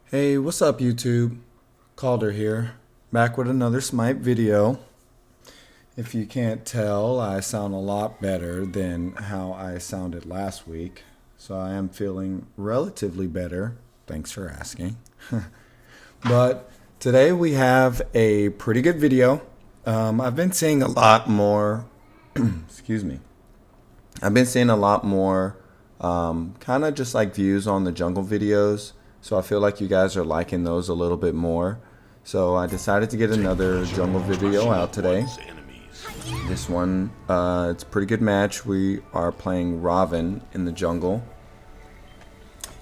Hey, what's up YouTube? Calder here, back with another SMITE video. If you can't tell, I sound a lot better than how I sounded last week. So I am feeling relatively better. Thanks for asking. But today we have a pretty good video. I've been seeing a lot more, excuse me. I've been seeing a lot more kind of just like views on the jungle videos. So I feel like you guys are liking those a little bit more. So I decided to get another jungle video out today. This one, it's a pretty good match. We are playing Ravana in the jungle.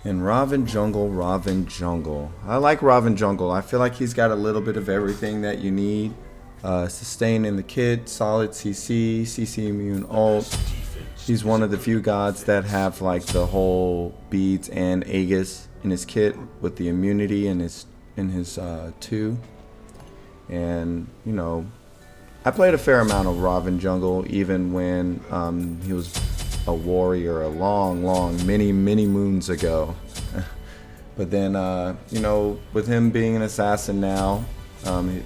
And Ravana jungle. I like Ravana jungle. I feel like he's got a little bit of everything that you need. Sustain in the kit, solid CC immune ult. He's one of the few gods that have like the whole beads and Aegis in his kit with the immunity in his 2. And you know, I played a fair amount of Ravana jungle even when he was a warrior a many moons ago. But then you know, with him being an assassin now,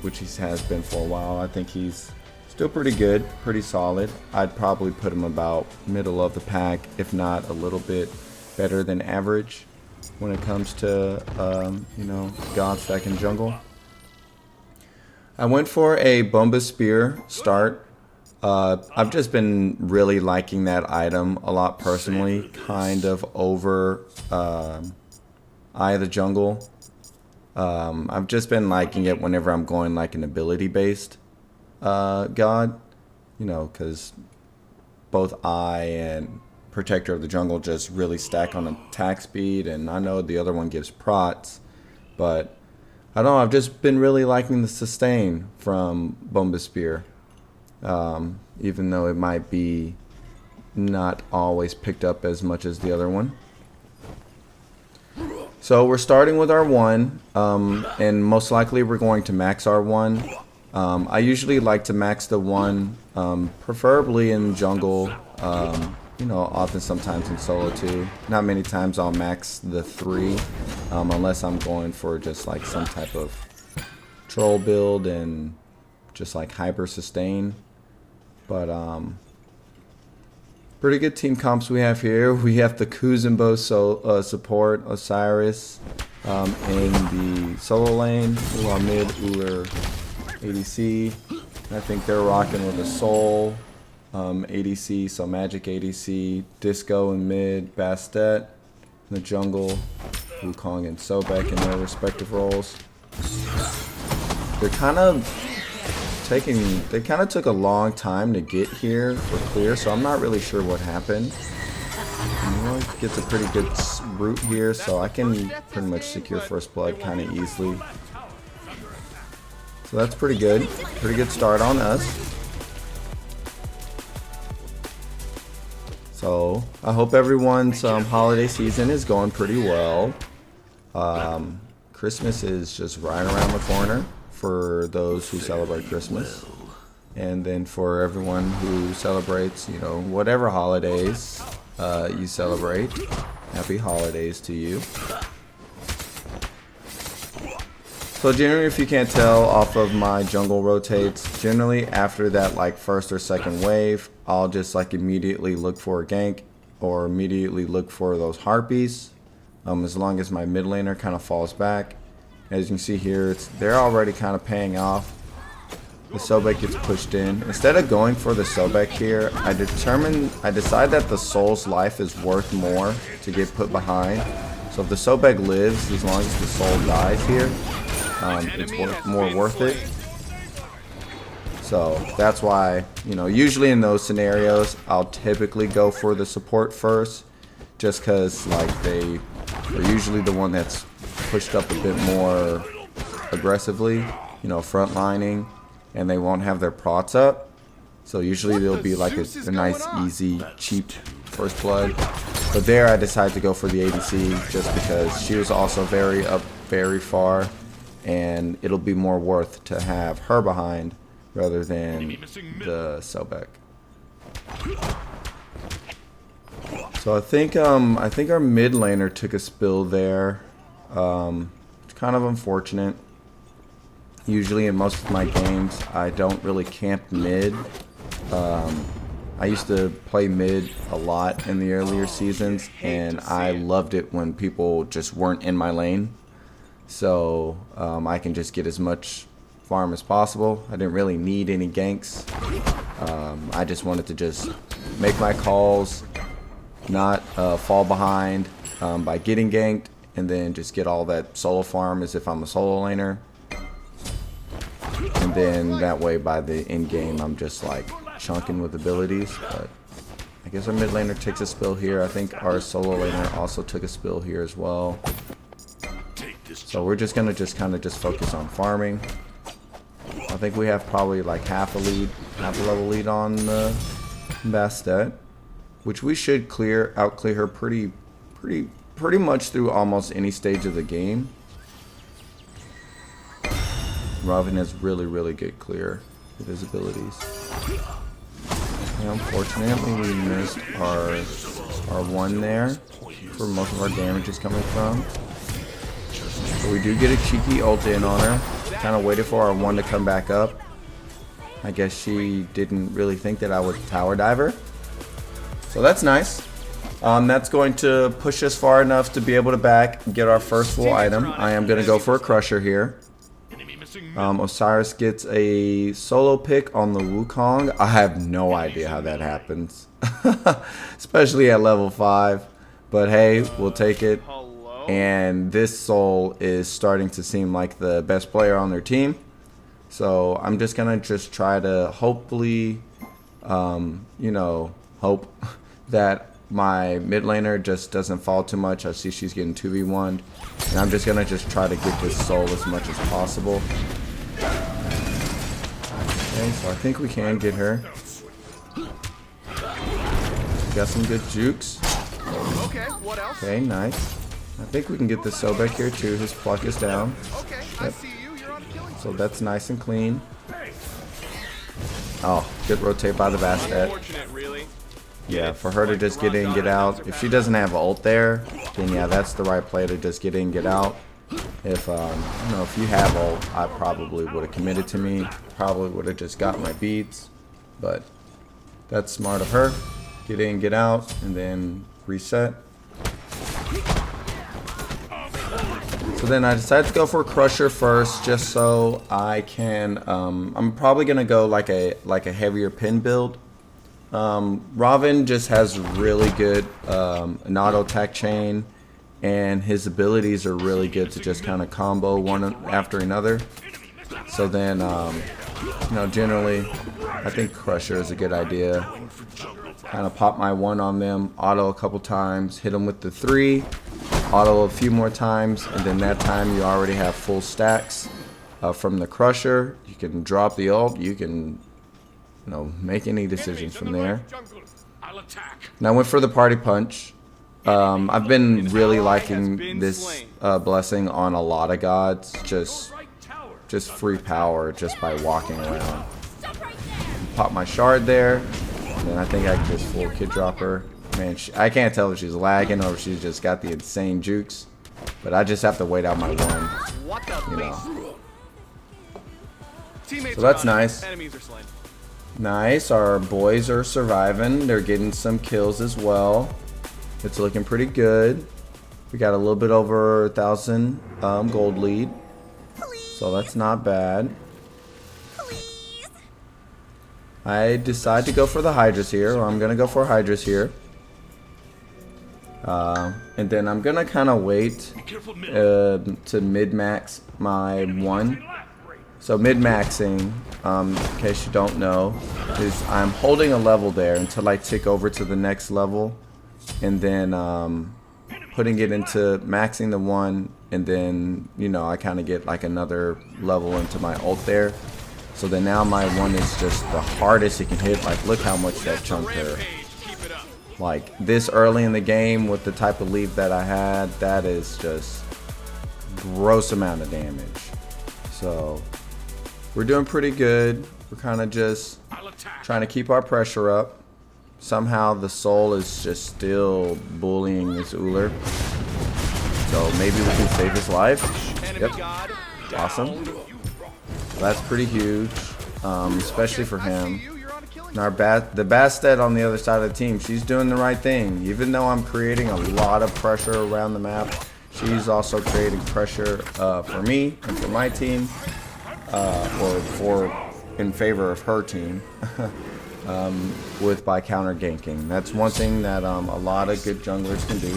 which he has been for a while, I think he's still pretty good, pretty solid. I'd probably put him about middle of the pack, if not a little bit better than average when it comes to you know, gods that can jungle. I went for a Bomba Spear start. I've just been really liking that item a lot personally, kind of over Eye of the Jungle. I've just been liking it whenever I'm going like an ability based god, you know, because both Eye and Protector of the Jungle just really stack on attack speed, and I know the other one gives prots, but I don't know, I've just been really liking the sustain from Bomba Spear, even though it might be not always picked up as much as the other one. So we're starting with our 1, and most likely we're going to max our 1. I usually like to max the 1, preferably in jungle, you know, often sometimes in solo too. Not many times I'll max the 3, unless I'm going for just like some type of troll build and just like hyper sustain. But pretty good team comps we have here. We have the Kuzumbo support Osiris in the solo lane, Ular mid, Ular ADC. I think they're rocking with a Soul ADC, so Magic ADC, Disco in mid, Bastet in the jungle, Wukong and Sobek in their respective roles. They're kind of they kind of took a long time to get here for clear, so I'm not really sure what happened. He gets a pretty good route here, so I can pretty much secure first blood kind of easily. So that's pretty good. Pretty good start on us. So I hope everyone's holiday season is going pretty well. Christmas is just right around the corner for those who celebrate Christmas. And then for everyone who celebrates, you know, whatever holidays you celebrate, happy holidays to you. So generally, if you can't tell off of my jungle rotates, generally after that like first or second wave, I'll just like immediately look for a gank or immediately look for those harpies, as long as my mid laner kind of falls back. As you can see here, they're already kind of paying off. The Sobek gets pushed in. Instead of going for the Sobek here, I decide that the Soul's life is worth more to get put behind. So if the Sobek lives, as long as the Soul dies here, it's more worth it. So that's why, you know, usually in those scenarios, I'll typically go for the support first, just because like they are usually the one that's pushed up a bit more aggressively, you know, frontlining, and they won't have their prots up. So usually there'll be like a nice, easy, cheap first blood. But there I decided to go for the ADC just because she was also very far, and it'll be more worth to have her behind rather than the Sobek. So I think our mid laner took a spill there. kind of unfortunate. Usually in most of my games, I don't really camp mid. I used to play mid a lot in the earlier seasons, and I loved it when people just weren't in my lane. So I can just get as much farm as possible. I didn't really need any ganks. I just wanted to just make my calls, not fall behind by getting ganked, and then just get all that solo farm as if I'm a solo laner. And then that way by the end game I'm just like chunking with abilities. But I guess our mid laner takes a spill here. I think our solo laner also took a spill here as well. So we're just gonna kind of focus on farming. I think we have probably like half a level lead on the Bastet, which we should out clear her pretty much through almost any stage of the game. Ravana has really good clear with his abilities. And unfortunately, we missed our one there, where most of our damage is coming from. But we do get a cheeky ult in on her. Kind of waited for our one to come back up. I guess she didn't really think that I would tower dive her. So that's nice. That's going to push us far enough to be able to back and get our first full item. I am going to go for a crusher here. Osiris gets a solo pick on the Wukong. I have no idea how that happens. Especially at level 5. But hey, we'll take it. And this Soul is starting to seem like the best player on their team. So I'm just going to try to hopefully, you know, hope that my mid laner just doesn't fall too much. I see she's getting 2v1'd. And I'm just going to try to get this Soul as much as possible. Okay, so I think we can get her. Got some good jukes. Okay, what else? Okay, nice. I think we can get the Sobek here too. His pluck is down. Okay, yep. I see you. You're on killing. So that's nice and clean. Oh, good rotate by the Bastet. Really. Yeah, for her to just get in, get out. If she doesn't have ult there, then yeah, that's the right play to just get in, get out. If you know, if you have ult, I probably would have committed to me. Probably would have just got my beats. But that's smart of her. Get in, get out, and then reset. So then I decided to go for a crusher first, just so I can. I'm probably gonna go like a heavier pin build. Ravana just has really good an auto attack chain, and his abilities are really good to just kind of combo one after another. So then, you know, generally, I think crusher is a good idea. Kind of pop my one on them, auto a couple times, hit them with the 3. Auto a few more times, and then that time you already have full stacks from the crusher. You can drop the ult. You can, you know, make any decisions from there. Now I went for the party punch. I've been really liking this blessing on a lot of gods. Just free power just by walking around. Pop my shard there, and then I think I can just full kid drop her. Man, I can't tell if she's lagging or if she's just got the insane jukes. But I just have to wait out my one, you know. So that's nice. Nice, our boys are surviving. They're getting some kills as well. It's looking pretty good. We got a little bit over 1,000 gold lead. So that's not bad. I decide to go for the Hydras here, or I'm going to go for Hydras here. And then I'm gonna kind of wait to mid-max my one. So mid-maxing, in case you don't know, is I'm holding a level there until I tick over to the next level, and then putting it into maxing the one, and then, you know, I kind of get like another level into my ult there. So then now my one is just the hardest it can hit. Like, look how much that chunked her. Like, this early in the game with the type of lead that I had, that is just gross amount of damage. So we're doing pretty good. We're kind of just trying to keep our pressure up. Somehow the Soul is just still bullying this Uller. So maybe we can save his life. Yep. Awesome. That's pretty huge, especially for him. And the Bastet on the other side of the team, she's doing the right thing. Even though I'm creating a lot of pressure around the map, she's also creating pressure for me and for my team, or in favor of her team, by counter ganking. That's one thing that a lot of good junglers can do.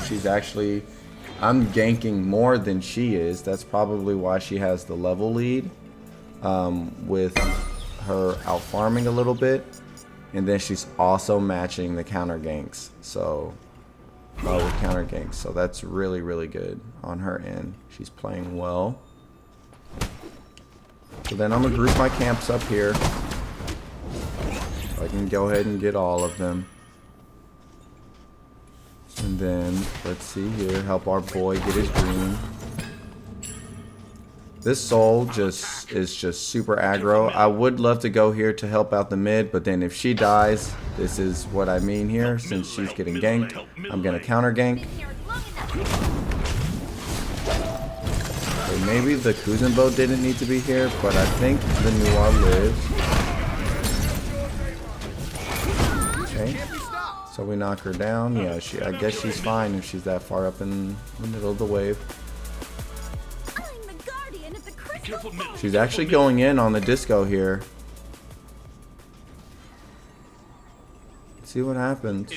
I'm ganking more than she is. That's probably why she has the level lead, with her out farming a little bit. And then she's also matching the counter ganks. So, with counter ganks. So that's really, really good on her end. She's playing well. So then I'm going to group my camps up here. So I can go ahead and get all of them. And then, let's see here. Help our boy get his green. This Soul is just super aggro. I would love to go here to help out the mid, but then if she dies, this is what I mean here. Since she's getting ganked, I'm going to counter gank. Okay, maybe the Kuzenbo didn't need to be here, but I think the Noir lives. Okay, so we knock her down. Yeah, I guess she's fine if she's that far up in the middle of the wave. She's actually going in on the disco here. Let's see what happens.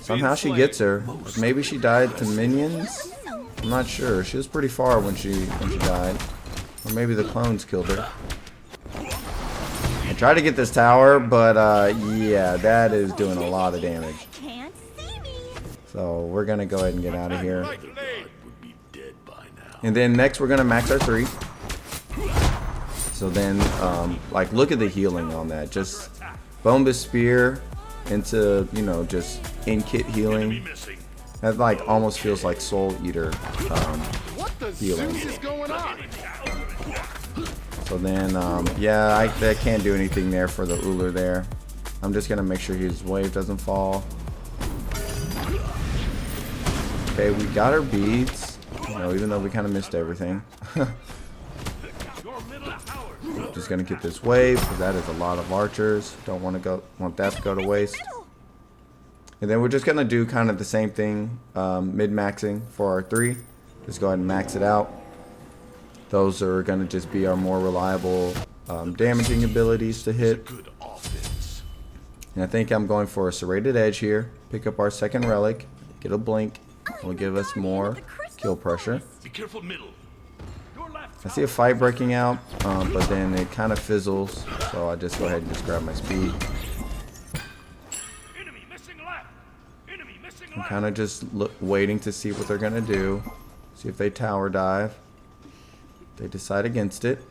Somehow she gets her. Maybe she died to minions? I'm not sure. She was pretty far when she died. Or maybe the clones killed her. I tried to get this tower, but yeah, that is doing a lot of damage. So we're gonna go ahead and get out of here. And then next we're gonna max our 3. So then, like, look at the healing on that. Just Bombus Spear into, you know, just in-kit healing. That, like, almost feels like Soul Eater healing. So then, yeah, I can't do anything there for the Uller there. I'm just going to make sure his wave doesn't fall. Okay, we got our beads. You know, even though we kind of missed everything. Just gonna get this wave because that is a lot of archers. Don't want that to go to waste. And then we're just gonna do kind of the same thing, mid-maxing for our 3. Just go ahead and max it out. Those are gonna just be our more reliable damaging abilities to hit. And I think I'm going for a serrated edge here. Pick up our second relic, get a blink, will give us more kill pressure. Be careful middle. I see a fight breaking out, but then it kind of fizzles, so I just go ahead and just grab my speed. I'm kind of just waiting to see what they're going to do. See if they tower dive. They decide against it,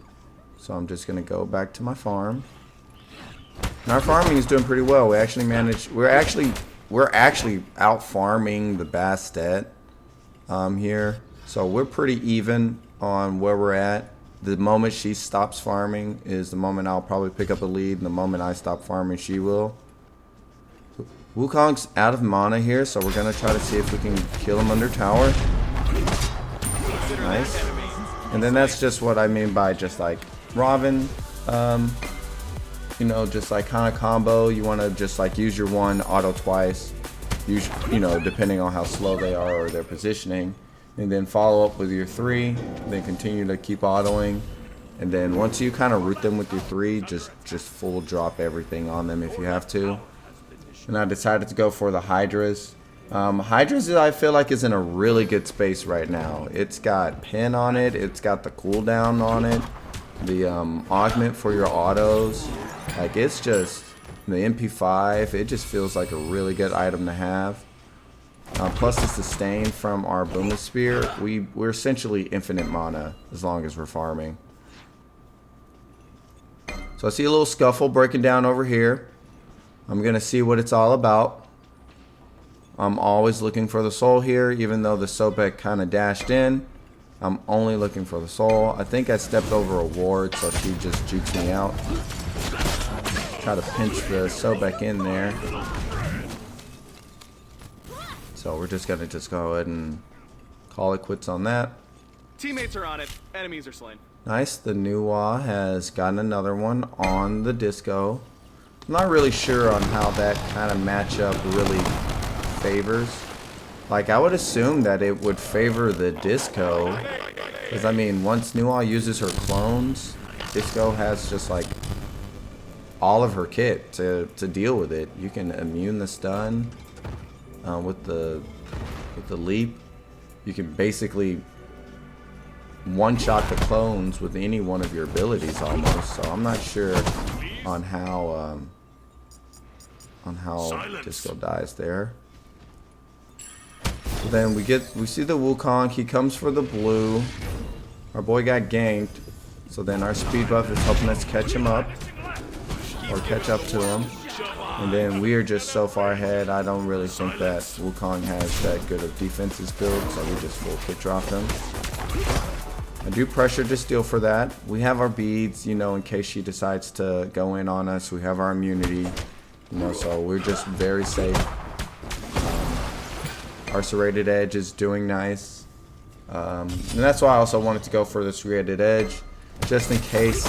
so I'm just going to go back to my farm. And our farming is doing pretty well. We actually managed. We're actually out farming the Bastet here, so we're pretty even on where we're at. The moment she stops farming is the moment I'll probably pick up a lead, and the moment I stop farming she will. Wukong's out of mana here, so we're gonna try to see if we can kill him under tower. Nice. And then that's just what I mean by just like Ravana, you know, just like kind of combo. You want to just like use your 1, auto twice, use, you know, depending on how slow they are or their positioning. And then follow up with your 3, then continue to keep autoing. And then once you kind of root them with your 3, just full drop everything on them if you have to. And I decided to go for the Hydras. Hydras, I feel like, is in a really good space right now. It's got pin on it, it's got the cooldown on it, the augment for your autos. Like, it's just, the MP5, it just feels like a really good item to have. Plus the sustain from our Booming Spear, we're essentially infinite mana as long as we're farming. So I see a little scuffle breaking down over here. I'm going to see what it's all about. I'm always looking for the soul here, even though the Sobek kind of dashed in. I'm only looking for the soul. I think I stepped over a ward, so she just jukes me out. Try to pinch the Sobek in there. So we're just going to go ahead and call it quits on that. Teammates are on it. Enemies are slain. Nice. The Nuwa has gotten another one on the disco. I'm not really sure on how that kind of matchup really favors. Like, I would assume that it would favor the disco. Because, I mean, once Nuwa uses her clones, disco has just, like, all of her kit to deal with it. You can immune the stun with the leap. You can basically one-shot the clones with any one of your abilities almost. So I'm not sure on how disco dies there. So then we see the Wukong. He comes for the blue. Our boy got ganked. So then our speed buff is helping us catch him up. Or catch up to him. And then we are just so far ahead. I don't really think that Wukong has that good of defenses build. So we just full kit drop him. I do pressure to steal for that. We have our beads, you know, in case she decides to go in on us. We have our immunity. You know, so we're just very safe. Our serrated edge is doing nice. And that's why I also wanted to go for the serrated edge. Just in case,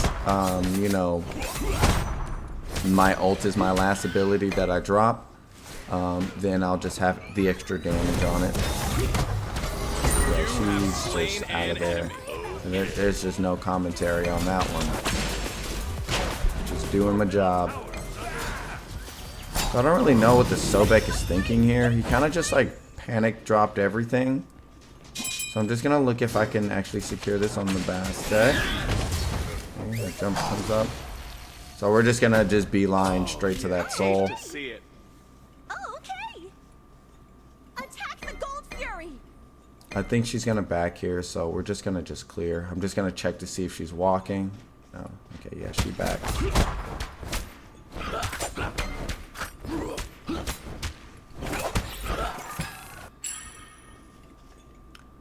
you know, my ult is my last ability that I drop. Then I'll just have the extra damage on it. Yeah, she's just out of there. And there's just no commentary on that one. Just doing my job. So I don't really know what the Sobek is thinking here. He kind of just like panic dropped everything. So I'm just going to look if I can actually secure this on the basket. Okay, that jump comes up. So we're just going to just beeline straight to that soul. Oh, okay. Attack the Gold Fury. I think she's going to back here, so we're just going to just clear. I'm just going to check to see if she's walking. No. Okay, yeah, she backed.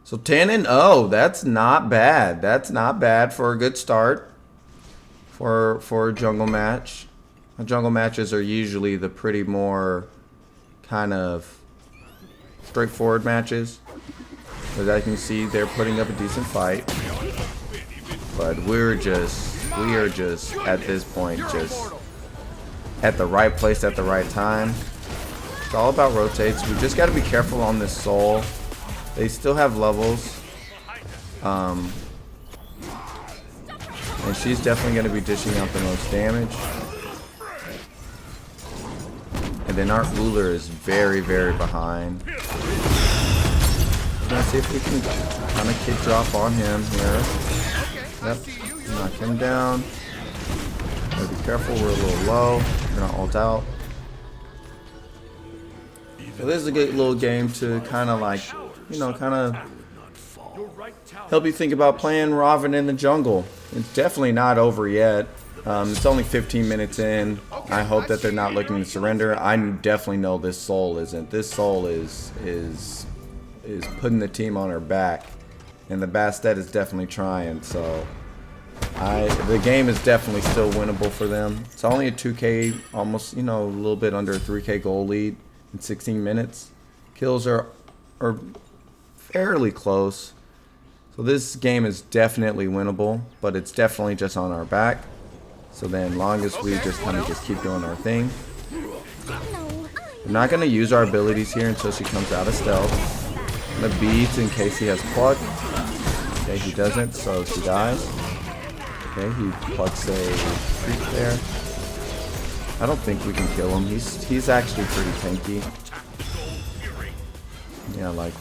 So 10-0, that's not bad. That's not bad for a good start for a jungle match. Jungle matches are usually the pretty more kind of straightforward matches. As I can see, they're putting up a decent fight. But we are just at this point just at the right place at the right time. It's all about rotates. We just got to be careful on this soul. They still have levels. And she's definitely going to be dishing out the most damage. And then our Uller is very, very behind. Let's see if we can kind of kid drop on him here. Yep. Knock him down. Gotta be careful, we're a little low. We're gonna ult out. So this is a good little game to kind of like, you know, kind of help you think about playing Ravana in the jungle. It's definitely not over yet. It's only 15 minutes in. I hope that they're not looking to surrender. I definitely know this soul isn't. This soul is putting the team on her back, and the Bastet is definitely trying. So the game is definitely still winnable for them. It's only a 2K, almost, you know, a little bit under a 3K goal lead in 16 minutes. Kills are fairly close. So this game is definitely winnable, but it's definitely just on our back. So then, long as we just kind of just keep doing our thing. We're not going to use our abilities here until she comes out of stealth. The beads in case he has pluck. Okay, he doesn't, so she dies. Okay, he plucks a creep there. I don't think we can kill him. He's actually pretty tanky. Yeah, like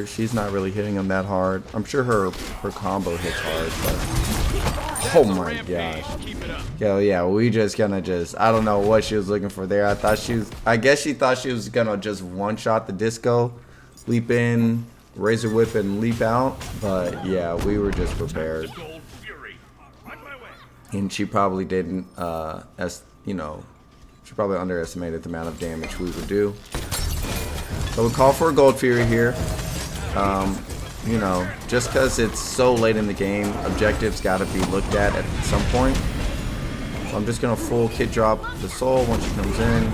she's not really hitting him that hard. I'm sure her combo hits hard, but oh my gosh. Yo, yeah, we just gonna I don't know what she was looking for there. I guess she thought she was gonna just one shot the disco, leap in, razor whip and leap out, but yeah, we were just prepared. And she probably didn't you know, she probably underestimated the amount of damage we would do. So we'll call for a Gold Fury here. You know, just because it's so late in the game, objectives got to be looked at some point. So I'm just going to full kit drop the soul once she comes in.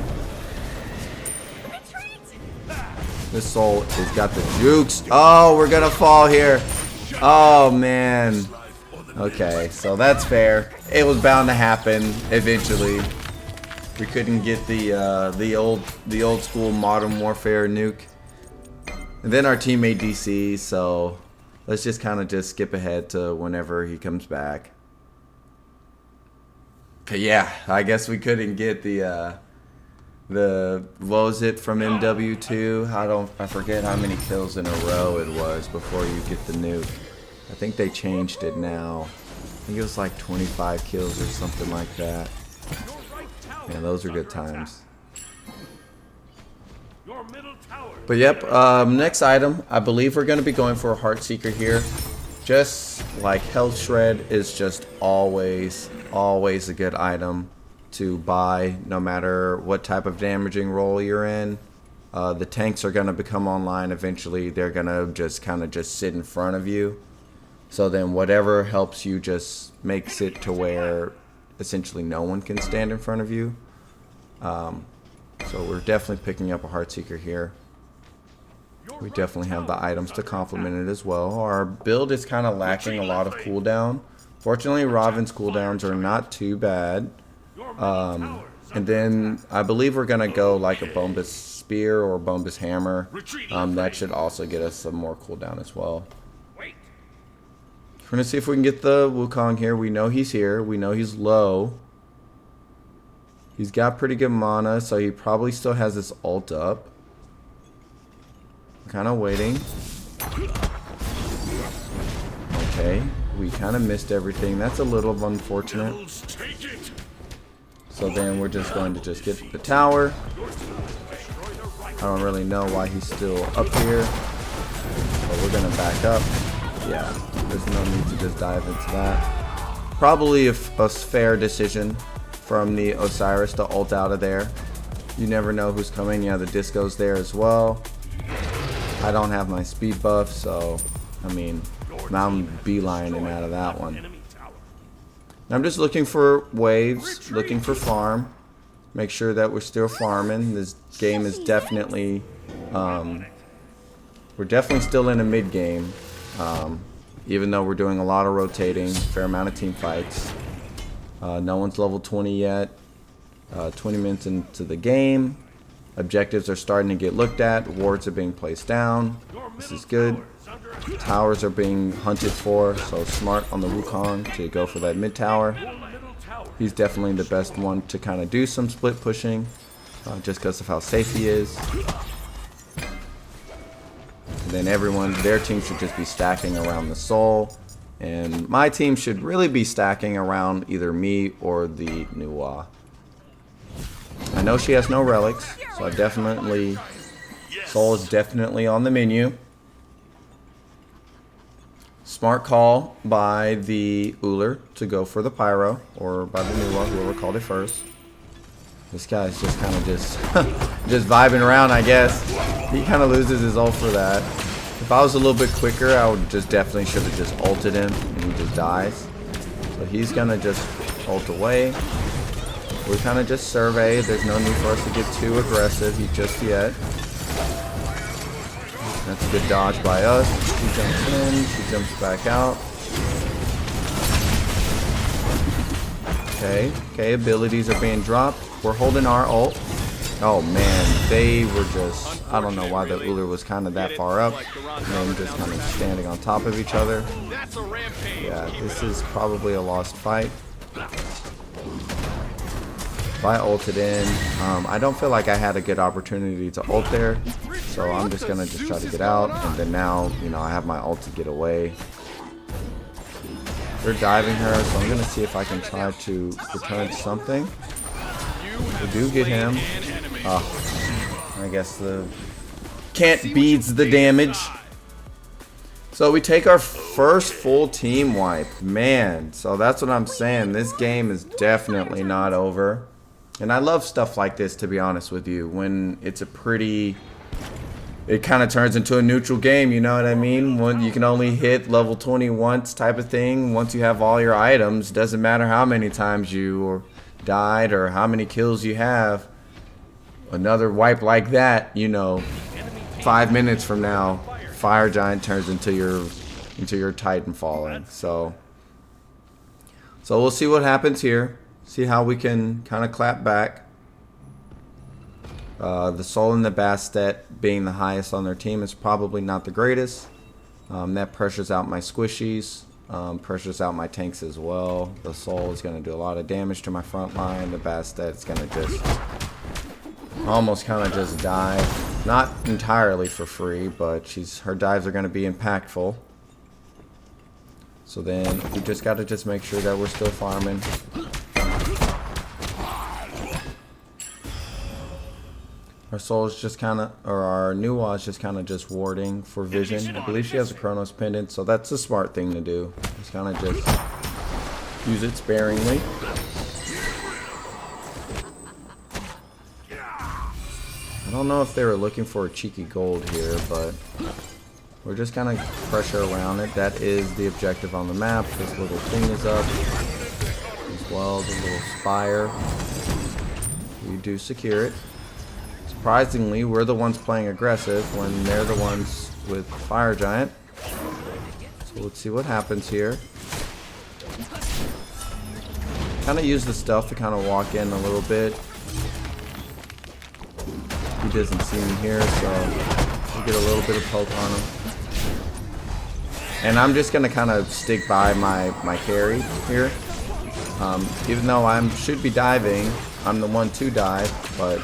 This soul has got the jukes. Oh, we're going to fall here. Oh, man. Okay, so that's fair. It was bound to happen eventually. We couldn't get the old school Modern Warfare nuke. And then our team made DC, so let's just kind of just skip ahead to whenever he comes back. But yeah, I guess we couldn't get the what was it from MW2? I forget how many kills in a row it was before you get the nuke. I think they changed it now. I think it was like 25 kills or something like that. Yeah, those are good times. But yep, next item, I believe we're going to be going for a Heartseeker here. Just like Health Shred is just always a good item to buy, no matter what type of damaging role you're in. The tanks are going to become online eventually. They're going to just kind of just sit in front of you. So then whatever helps you just makes it to where essentially no one can stand in front of you. So we're definitely picking up a Heartseeker here. We definitely have the items to complement it as well. Our build is kind of lacking a lot of cooldown. Fortunately, Raven's cooldowns are not too bad. And then I believe we're going to go like a Bombus Spear or Bombus Hammer. That should also get us some more cooldown as well. We're going to see if we can get the Wukong here. We know he's here. We know he's low. He's got pretty good mana, so he probably still has his ult up. Kind of waiting. Okay, we kind of missed everything. That's a little unfortunate. So then we're just going to just get the tower. I don't really know why he's still up here. But we're going to back up. Yeah, there's no need to just dive into that. Probably a fair decision from the Osiris to ult out of there. You never know who's coming. Yeah, the Disco's there as well. I don't have my speed buff, so I mean, I'm beelining out of that one. I'm just looking for waves, looking for farm. Make sure that we're still farming. This game is definitely, we're definitely still in a mid game, even though we're doing a lot of rotating, fair amount of team fights. No one's level 20 yet. 20 minutes into the game. Objectives are starting to get looked at. Wards are being placed down. This is good. Towers are being hunted for, so smart on the Wukong to go for that mid tower. He's definitely the best one to kind of do some split pushing, just because of how safe he is. And then everyone, their team should just be stacking around the Soul. And my team should really be stacking around either me or the Nuwa. I know she has no relics, so I definitely... Soul is definitely on the menu. Smart call by the Uller to go for the Pyro, or by the Nuwa, whoever called it first. This guy's just kind of just vibing around, I guess. He kind of loses his ult for that. If I was a little bit quicker, I would just definitely should have just ulted him, and he just dies. So he's gonna just ult away. We kind of just survey. There's no need for us to get too aggressive just yet. That's a good dodge by us. She jumps in. She jumps back out. Okay, abilities are being dropped. We're holding our ult. Oh man, they were just... I don't know why the Uller was kind of that far up. And then just kind of standing on top of each other. Yeah, this is probably a lost fight. If I ulted in, I don't feel like I had a good opportunity to ult there, so I'm just gonna just try to get out, and then now, you know, I have my ult to get away. They're diving her, so I'm gonna see if I can try to return something. We do get him. I guess the can't beats the damage. So we take our first full team wipe, man. So that's what I'm saying. This game is definitely not over. And I love stuff like this, to be honest with you, when it's a pretty, it kind of turns into a neutral game, you know what I mean? When you can only hit level 20 once type of thing. Once you have all your items, doesn't matter how many times you died or how many kills you have. Another wipe like that, you know, 5 minutes from now, Fire Giant turns into your into your Titan falling. So we'll see what happens here. See how we can kind of clap back. The Soul and the Bastet being the highest on their team is probably not the greatest. That pressures out my squishies, pressures out my tanks as well. The Soul is going to do a lot of damage to my front line. The Bastet is going to just almost kind of just die. Not entirely for free, but her dives are going to be impactful. So then we just got to just make sure that we're still farming. Our Soul is just kind of, or our Nuwa is just kind of just warding for vision. I believe she has a Chronos pendant, so that's a smart thing to do. Just kind of just use it sparingly. I don't know if they were looking for a cheeky gold here, but we're just kind of pressure around it. That is the objective on the map. This little thing is up. As well, the little spire. We do secure it. Surprisingly, we're the ones playing aggressive when they're the ones with Fire Giant. So let's see what happens here. Kind of use the stealth to kind of walk in a little bit. He doesn't see me here, so we'll get a little bit of poke on him. And I'm just going to kind of stick by my carry here. Even though I should be diving, I'm the one to dive, but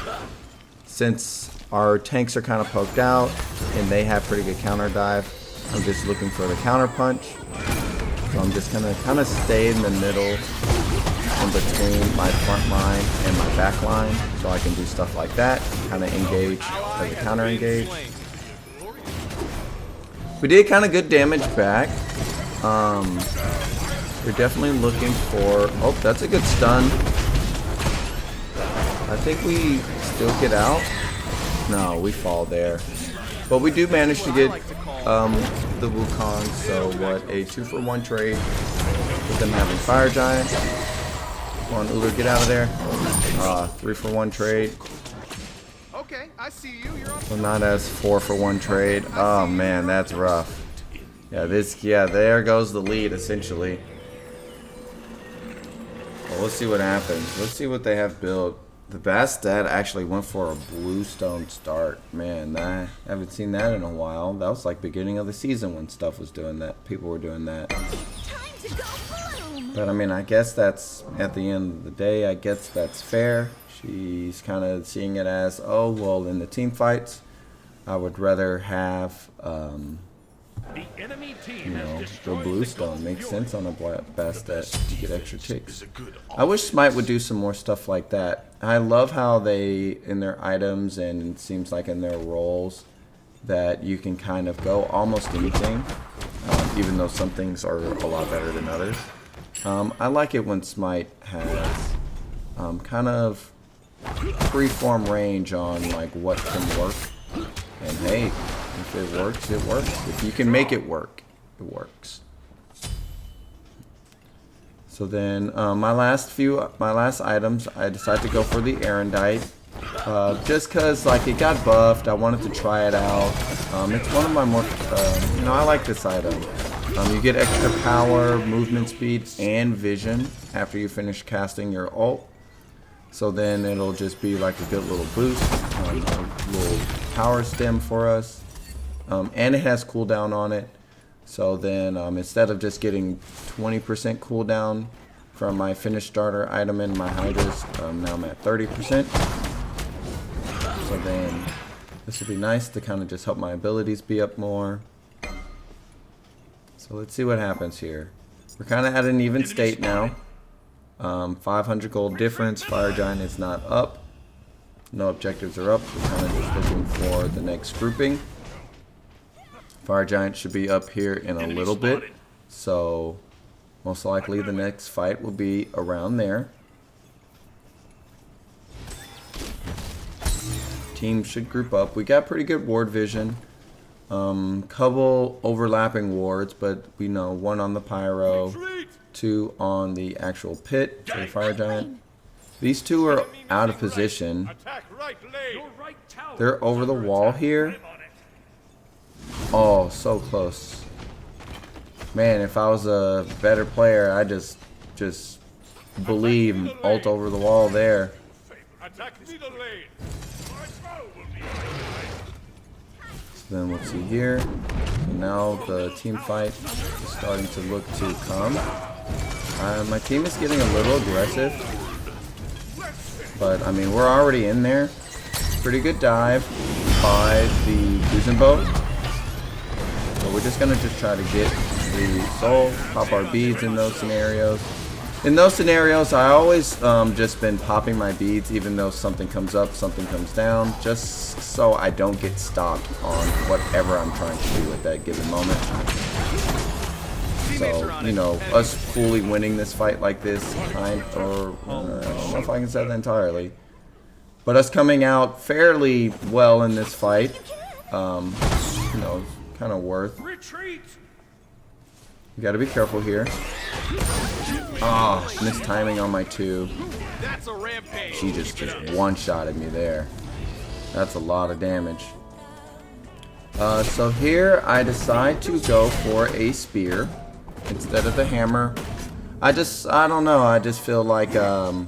since our tanks are kind of poked out and they have pretty good counter dive, I'm just looking for the counter punch. So I'm just gonna kind of stay in the middle in between my front line and my back line, so I can do stuff like that, kind of engage as a counter engage. We did kind of good damage back. We're definitely looking for, oh, that's a good stun. I think we still get out. No, we fall there. But we do manage to get the Wukong, so what, a 2-for-1 trade with them having Fire Giant. Come on, Uller, get out of there. 3-for-1 trade. Okay, I see you. You're on. Well, not as 4-for-1 trade. Oh man, that's rough. Yeah, there goes the lead essentially. Well, let's see what happens. Let's see what they have built. The Bastet actually went for a bluestone start. Man, I haven't seen that in a while. That was like beginning of the season when stuff was doing that. People were doing that. Time to go bloom. But I mean, I guess that's, at the end of the day, I guess that's fair. She's kind of seeing it as, oh, well, in the team fights, I would rather have, you know, the bluestone. Makes sense on a Bastet to get extra ticks. I wish Smite would do some more stuff like that. I love how they, in their items and it seems like in their roles, that you can kind of go almost anything, even though some things are a lot better than others. I like it when Smite has kind of free-form range on like what can work. And hey, if it works, it works. If you can make it work, it works. So then my last items, I decided to go for the Erendite. Just cause like it got buffed, I wanted to try it out. It's one of my more, you know, I like this item. You get extra power, movement speed, and vision after you finish casting your ult. So then it'll just be like a good little boost, a little power stem for us. And it has cooldown on it. So then instead of just getting 20% cooldown from my finished starter item in my Hydras, now I'm at 30%. So then this would be nice to kind of just help my abilities be up more. So let's see what happens here. We're kind of at an even state now. 500 gold difference. Fire Giant is not up. No objectives are up. We're kind of just looking for the next grouping. Fire Giant should be up here in a little bit. So most likely the next fight will be around there. Teams should group up. We got pretty good ward vision. Couple overlapping wards, but we know one on the pyro, 2 on the actual pit for the Fire Giant. These two are out of position. They're over the wall here. Oh, so close. Man, if I was a better player, I just believe ult over the wall there. So then let's see here. So now the team fight is starting to look to come. My team is getting a little aggressive, but I mean we're already in there. Pretty good dive by the cruising boat. So we're just gonna try to get the soul, pop our beads in those scenarios. In those scenarios, I always just been popping my beads, even though something comes up, something comes down, just so I don't get stopped on whatever I'm trying to do at that given moment. So, you know, us fully winning this fight like this, I don't know if I can say that entirely, but us coming out fairly well in this fight, you know, kind of worth. You gotta be careful here. Ah, oh, missed timing on my 2. She just one-shotted me there. That's a lot of damage. So here I decide to go for a spear instead of the hammer. I don't know, I just feel like the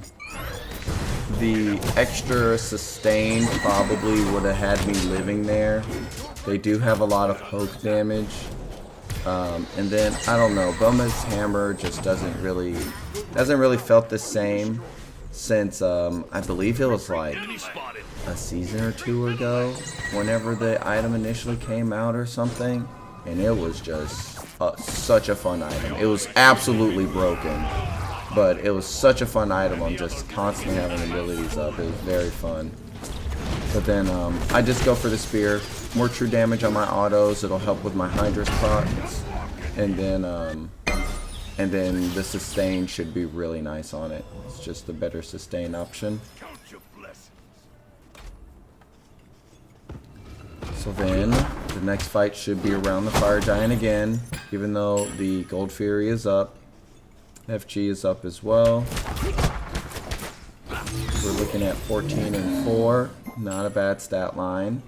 extra sustain probably would have had me living there. They do have a lot of poke damage. And then I don't know, Boma's hammer just hasn't really felt the same since I believe it was like a season or 2 ago, whenever the item initially came out or something, and it was just such a fun item. It was absolutely broken, but it was such a fun item. I'm just constantly having abilities up. It was very fun. But then I just go for the spear. More true damage on my autos. It'll help with my Hydra's procs. And then the sustain should be really nice on it. It's just a better sustain option. So then the next fight should be around the Fire Giant again, even though the Gold Fury is up. FG is up as well. We're looking at 14 and 4. Not a bad stat line.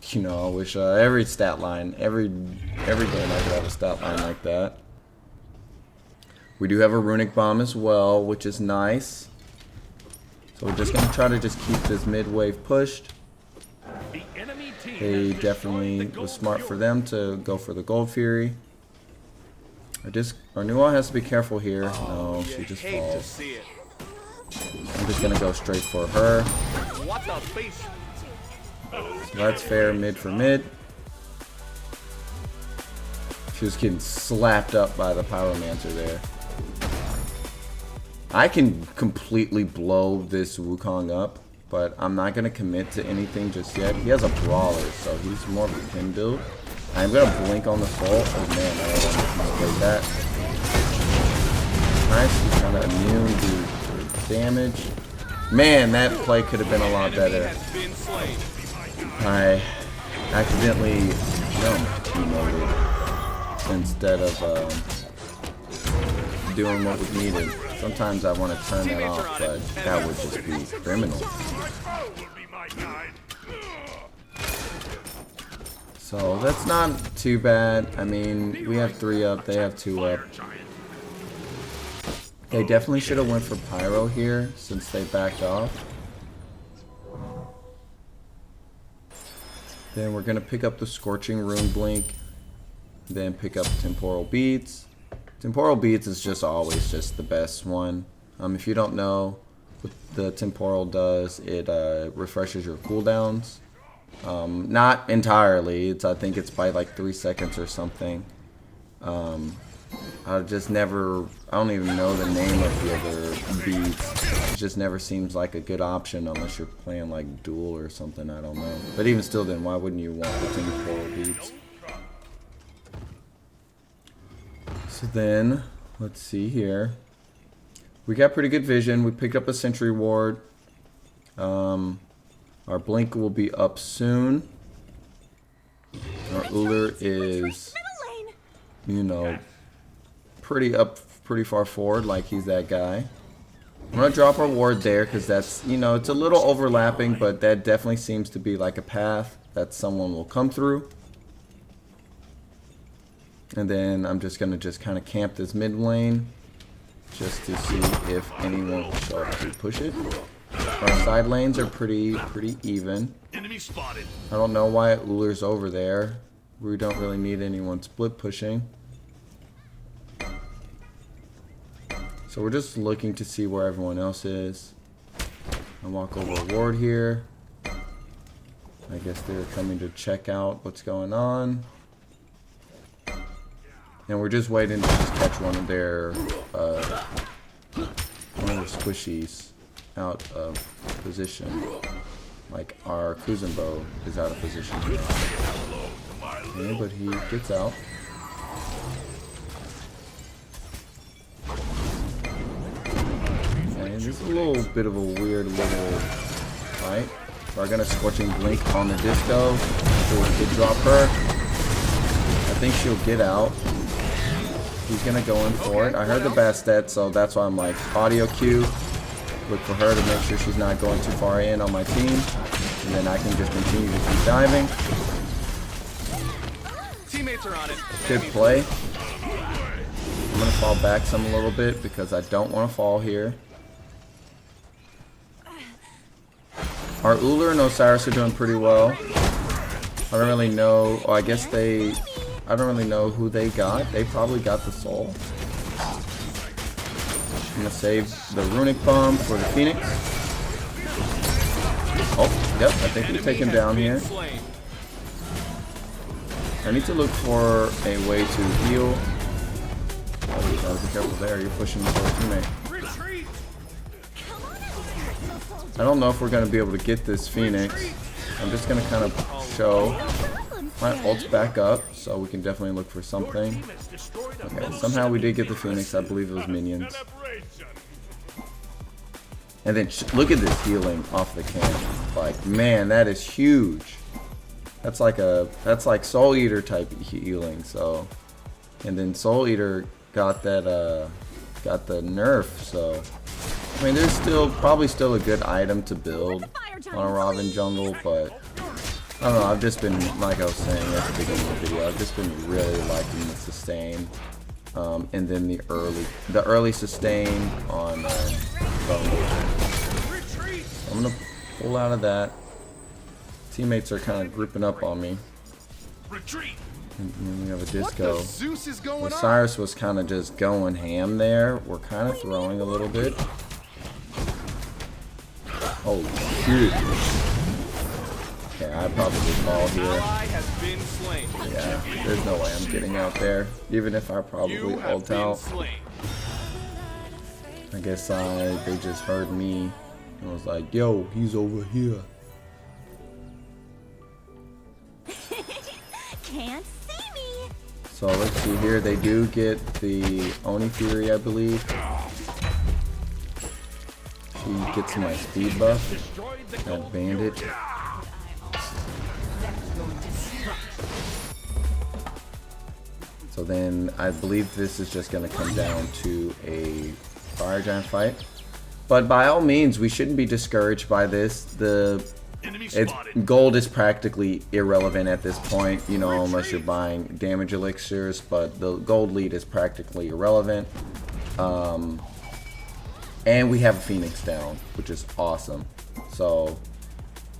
You know, I wish every stat line, every game I could have a stat line like that. We do have a runic bomb as well, which is nice. So we're just gonna try to just keep this mid wave pushed. They definitely was smart for them to go for the Gold Fury. Our Nuwa has to be careful here. No, she just falls. I'm just gonna go straight for her. So that's fair, mid for mid. She was getting slapped up by the Pyromancer there. I can completely blow this Wukong up, but I'm not gonna commit to anything just yet. He has a brawler, so he's more of a pin build. I'm gonna blink on the soul. Oh man, I don't want to play that. Nice, he's kind of immune to damage. Man, that play could have been a lot better. I accidentally jumped emoted instead of doing what was needed. Sometimes I want to turn that off, but that would just be criminal. So that's not too bad. I mean, we have 3 up, they have 2 up. They definitely should have went for Pyro here since they backed off. Then we're going to pick up the Scorching Rune Blink. Then pick up Temporal Beads. Temporal Beads is just always just the best one. If you don't know what the Temporal does, it refreshes your cooldowns. Not entirely. I think it's by like 3 seconds or something. I don't even know the name of the other beads. It just never seems like a good option unless you're playing like duel or something, I don't know. But even still then, why wouldn't you want the temporal beads? So then, let's see here. We got pretty good vision. We picked up a sentry ward. Our blink will be up soon. Our Uller is, you know, pretty far forward, like he's that guy. I'm gonna drop our ward there because that's, you know, it's a little overlapping, but that definitely seems to be like a path that someone will come through. And then I'm just gonna kind of camp this mid lane just to see if anyone will show up to push it. Our side lanes are pretty even. Enemy spotted. I don't know why Ullr's over there. We don't really need anyone split pushing. So we're just looking to see where everyone else is. I walk over a ward here. I guess they're coming to check out what's going on. And we're just waiting to just catch one of their squishies out of position. Like our Kuzenbo is out of position here. Okay, but he gets out. And this is a little bit of a weird little fight. We're gonna Scorching Blink on the disco. So we could drop her. I think she'll get out. He's gonna go in for it. I heard the Bastet, so that's why I'm like audio cue. Look for her to make sure she's not going too far in on my team. And then I can just continue to keep diving. Teammates are on it. Good play. I'm gonna fall back some a little bit because I don't want to fall here. Our Ullr and Osiris are doing pretty well. I don't really know. Oh, I guess I don't really know who they got. They probably got the soul. I'm gonna save the runic bomb for the Phoenix. Oh, yep, I think we take him down here. I need to look for a way to heal. Oh, you gotta be careful there. You're pushing for a teammate. I don't know if we're gonna be able to get this Phoenix. I'm just gonna kind of show. My ult's back up, so we can definitely look for something. Okay, somehow we did get the Phoenix. I believe it was minions. And then look at this healing off the camp. Like, man, that is huge. That's like Soul Eater type healing. So, and then Soul Eater got that got the nerf. So, I mean, there's probably still a good item to build on a Ravana jungle, but I don't know. I've just been, like I was saying at the beginning of the video, I've just been really liking the sustain, and then the early sustain on Bone. I'm gonna pull out of that. Teammates are kind of grouping up on me. And then we have a disco. Osiris was kind of just going ham there. We're kind of throwing a little bit. Oh shit. Okay, I probably fall here. Yeah, there's no way I'm getting out there. Even if I probably ult out. I guess they just heard me and was like, yo, he's over here. Can't see me. So let's see here. They do get the Oni Fury, I believe. She gets my speed buff. That bandit. So then I believe this is just going to come down to a fire giant fight. But by all means, we shouldn't be discouraged by this. Gold is practically irrelevant at this point, you know, unless you're buying damage elixirs, but the gold lead is practically irrelevant. And we have a Phoenix down, which is awesome. So,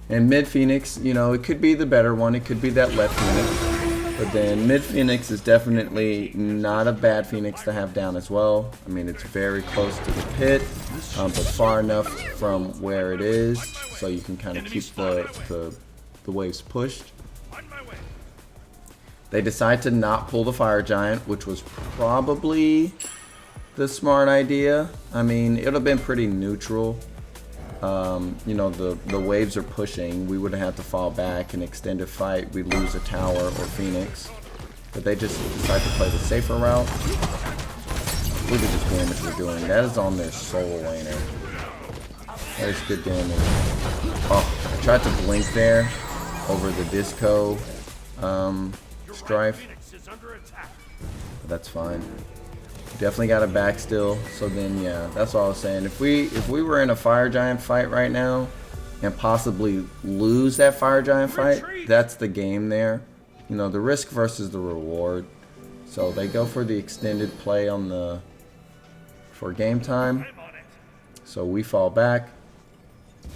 and mid Phoenix, you know, it could be the better one. It could be that left Phoenix. But then mid Phoenix is definitely not a bad Phoenix to have down as well. I mean, it's very close to the pit, but far enough from where it is, so you can kind of keep the waves pushed. They decide to not pull the fire giant, which was probably the smart idea. I mean, it would have been pretty neutral. You know, the waves are pushing. We would have had to fall back and extend a fight. We lose a tower or Phoenix. But they just decide to play the safer route. Look at this damage we're doing. That is on their soul laner. That is good damage. Oh, I tried to blink there over the disco strife. But that's fine. Definitely got it back still. So then, yeah, that's what I was saying. If we were in a fire giant fight right now and possibly lose that fire giant fight, that's the game there. You know, the risk versus the reward. So they go for the extended play on the for game time. So we fall back,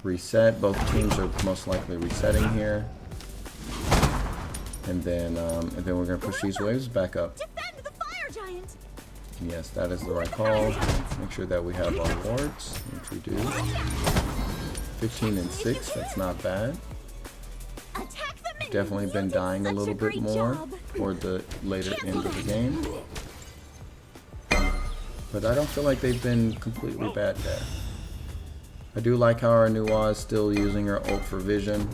reset. Both teams are most likely resetting here, and then we're gonna push these waves back up. Defend the fire giant. Yes, that is the right call. Make sure that we have our wards, which we do. 15 and 6. That's not bad. Attack the minions. Definitely been You did dying a such little bit great more job. toward the later end of the game. But I don't feel like they've been completely bad there. I do like how our Nuwa is still using her ult for vision.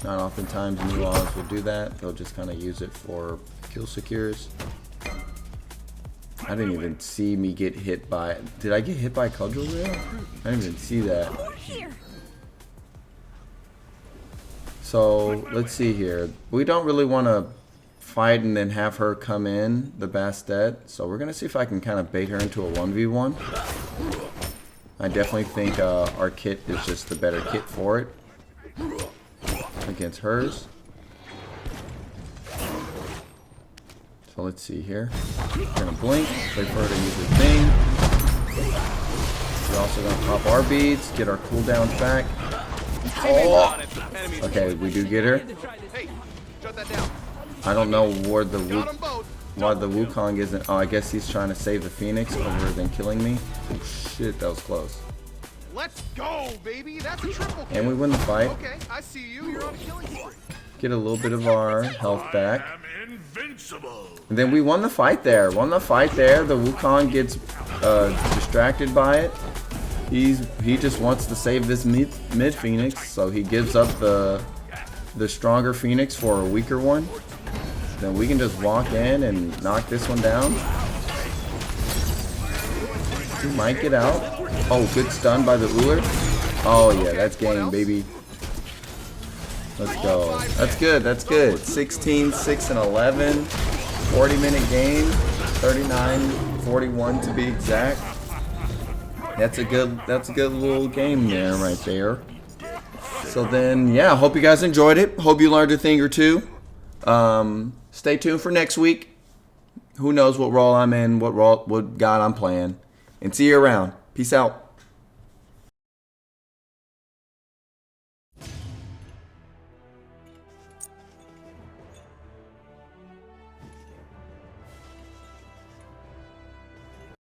Not oftentimes Nuwas will do that. They'll just kind of use it for kill secures. I didn't even see me get hit by... Did I get hit by Cudgel there? I didn't even see that. Here. So, let's see here. We don't really want to fight and then have her come in, the Bastet. So we're going to see if I can kind of bait her into a 1v1. I definitely think our kit is just the better kit for it against hers. So let's see here. We're going to blink, wait for her to use her thing. We're also going to pop our beads, get our cooldowns back. Oh! Okay, we do get her. Hey, shut that down. I don't know where the Got 'em both. why the Wukong isn't. Oh, I guess he's trying to save the Phoenix over than killing me. Oh shit, that was close. Let's go, baby. That's a triple kill. And we win the fight. Okay, I see you. You're on a killing spree. Get a little bit of our health back. I'm invincible. And then we won the fight there. Won the fight there. The Wukong gets distracted by it. He just wants to save this mid Phoenix, so he gives up the stronger Phoenix for a weaker one. Then we can just walk in and knock this one down. He might get out. Oh, good stun by the Uller. Oh yeah, that's game, baby. Let's go. That's good. That's good. 16, 6, and 11. 40-minute game. 39-41 to be exact. That's a good little game there, right there. So then, yeah, hope you guys enjoyed it. Hope you learned a thing or two. Stay tuned for next week. Who knows what role I'm in, what god I'm playing. And see you around. Peace out.